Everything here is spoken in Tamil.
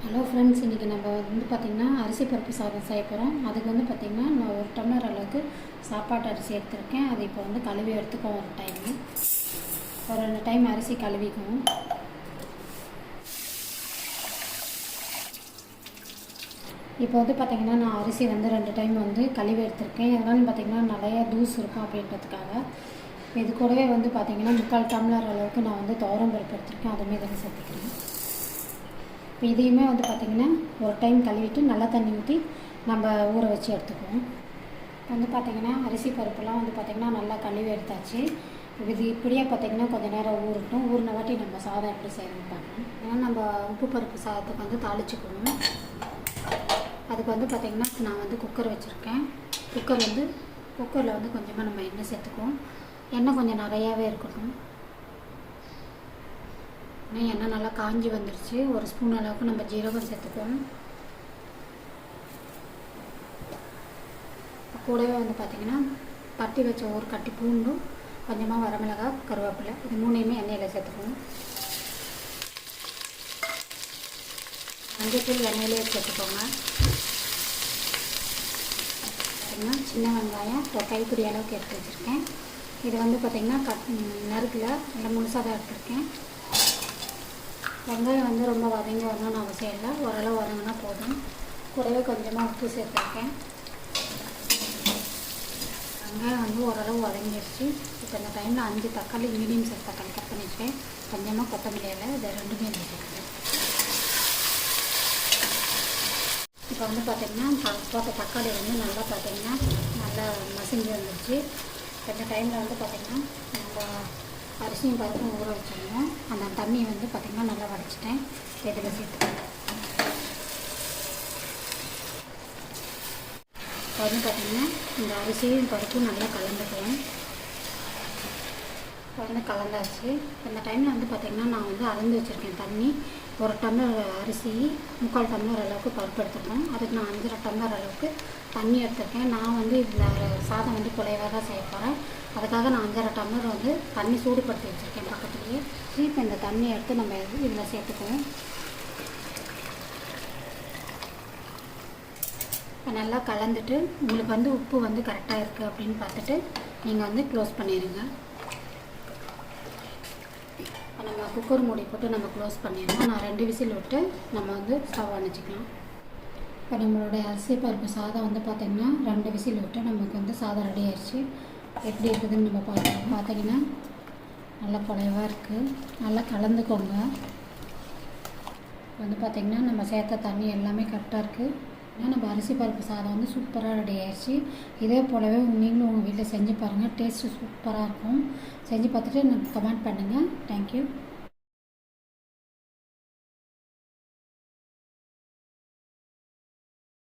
ஹலோ ஃப்ரெண்ட்ஸ், இன்றைக்கி நம்ம பார்த்திங்கன்னா அரிசி பருப்பு சாதம் செய்ய போகிறோம். அதுக்கு பார்த்திங்கன்னா நான் 1 டம்ளர் அளவுக்கு சாப்பாட்டு அரிசி எடுத்திருக்கேன். அது இப்போ கழுவி எடுத்துக்குவோம். ஒரு 2 டைம் அரிசி கழுவிக்குவோம். இப்போ பார்த்திங்கன்னா நான் அரிசி 2 டைம் கழுவி எடுத்திருக்கேன். அதனால் பார்த்திங்கன்னா நிறையா தூசு இருக்கும் அப்படின்றதுக்காக. இது கூடவே பார்த்திங்கன்னா 3/4 டம்ளர் அளவுக்கு நான் துவரம் பருப்பு எடுத்திருக்கேன். அதுவுமே இதில் சேர்த்துக்கிறேன். இப்போ இதையுமே பார்த்திங்கன்னா ஒரு டைம் கழுவிட்டு நல்லா தண்ணி ஊற்றி நம்ம ஊற வச்சு எடுத்துக்குவோம். பார்த்திங்கன்னா அரிசி பருப்புலாம் பார்த்திங்கன்னா நல்லா கழுவி எடுத்தாச்சு. இது இப்படியே பார்த்திங்கன்னா கொஞ்சம் நேரம் ஊறட்டும். ஊறின வாட்டி நம்ம சாதம் எப்படி செய்யணும்னு பார்க்கணும். ஏன்னா நம்ம உப்பு பருப்பு சாதத்துக்கு தாளிச்சுக்கணும். அதுக்கு பார்த்திங்கன்னா நான் குக்கர் வச்சுருக்கேன். குக்கரில் கொஞ்சமாக நம்ம எண்ணெய் சேர்த்துக்குவோம். எண்ணெய் கொஞ்சம் நிறையாவே இருக்கணும். எண்ணெய் நல்லா காஞ்சி வந்துருச்சு. 1 ஸ்பூன் அளவுக்கு நம்ம ஜீரகம் சேர்த்துக்குவோம். கூடவே பார்த்திங்கன்னா தட்டி வச்ச ஒரு கட்டி பூண்டும் கொஞ்சமாக வரமிளகாய், கருவேப்பிலை, இது 3யுமே எண்ணெயில் சேர்த்துக்குவோம். மஞ்சள் எண்ணெயிலே சேர்த்துக்கோங்க. பார்த்திங்கன்னா சின்ன வெங்காயம் ஒரு கைப்பிடி அளவுக்கு எடுத்து வச்சுருக்கேன். இது பார்த்திங்கன்னா நறுக்கில் நல்லா முழுசாக தான் எடுத்துருக்கேன். வெங்காயம் ரொம்ப வதங்கி வரணும்னு அவசியம் இல்லை. ஓரளவு வதங்கினா போதும். கூடவே கொஞ்சமாக உப்பு சேர்த்துருக்கேன். வெங்காயம் ஓரளவு வதங்கிடுச்சு. இப்போ இந்த டைமில் 5 தக்காளி, மீடியம் சைஸ் தக்காளி கட் பண்ணியிருக்கேன். கொஞ்சமாக கொத்தமல்லி இலை, இது 2மே சேர்த்துக்கிறேன். இப்போ பார்த்திங்கன்னா போட்ட தக்காளி நல்லா பார்த்திங்கன்னா நல்லா மசிஞ்சு வந்துடுச்சு. இந்த டைமில் பார்த்திங்கன்னா நம்ம அரிசியும் பருப்பும் ஊற வச்சிடணும். அந்த தண்ணி பார்த்திங்கன்னா நல்லா வடிச்சிட்டேன். இதில் சேர்த்துக்கணும். இப்போ பார்த்திங்கன்னா இந்த அரிசியும் பருப்பும் நல்லா கலந்துக்குவேன். இப்போ கலந்தாச்சு. இந்த டைமில் பார்த்திங்கன்னா நான் அளந்து வச்சுருக்கேன் தண்ணி. 1 டம்ளர் அரிசி 3/4 டம்ளர் அளவுக்கு பருப்பு எடுத்துருக்கோம். அதுக்கு நான் 5 டம்ளர் அளவுக்கு தண்ணி எடுத்துருக்கேன். நான் இந்த சாதம் குறைவாக தான் செய்ய போகிறேன். அதுக்காக நான் 5 டம்ளர் தண்ணி சூடுபடுத்தி வச்சுருக்கேன் பக்கத்துலேயே. இப்போ இந்த தண்ணி எடுத்து நம்ம இதில் சேர்த்துக்குவோம். இப்போ நல்லா கலந்துட்டு உங்களுக்கு உப்பு கரெக்டாக இருக்குது அப்படின்னு பார்த்துட்டு நீங்கள் க்ளோஸ் பண்ணிடுங்க. நம்ம குக்கர் மூடி போட்டு நம்ம க்ளோஸ் பண்ணிடணும். நான் 2 விசில் விட்டு நம்ம ஸ்டவ் அணைச்சிக்கலாம். இப்போ நம்மளுடைய அரிசி பருப்பு சாதம் பார்த்திங்கன்னா 2 விசில் விட்டு நமக்கு சாதம் ரெடி ஆயிடுச்சு. எப்படி இருக்குதுன்னு நம்ம பார்த்தீங்கன்னா நல்லா குறைவாக இருக்குது. நல்லா கலந்துக்கோங்க. பார்த்திங்கன்னா நம்ம சேர்த்த தண்ணி எல்லாமே கரெக்டாக இருக்குது. ஏன்னா நம்ம அரிசி பருப்பு சாதம் சூப்பராக ரெடி ஆயிடுச்சு. இதே போலவே நீங்களும் உங்கள் வீட்டில் செஞ்சு பாருங்கள். டேஸ்ட்டு சூப்பராக இருக்கும். செஞ்சு பார்த்துட்டு எனக்கு கமெண்ட் பண்ணுங்கள். தேங்க்யூ.